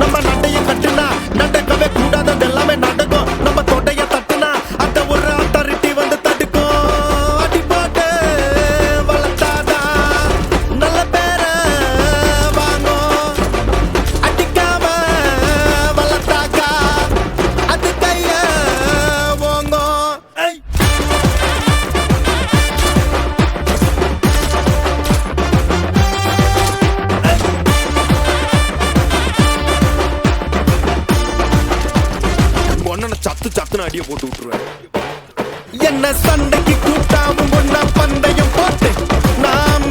நம்ம நண்டையும் கட்டுனா நடக்கவே கூடாதது எல்லாமே நடக்கும். நம்ம தொடைய தட்டுனா அந்த ஒரு அத்தாரிட்டி வந்து தடுக்கும். அடி போட்டு வளர்த்தாதா நல்ல பேர வாங்கும். அடிக்காம வளர்த்தாக்கா அது கைய ஓங்கும். ஐ சத்து சத்துன்னு அடிய போட்டு விட்டுருவேன். என்ன சண்டைக்கு கூட்டாவும் ஒன்னா பந்தயம் போட்டு நாம்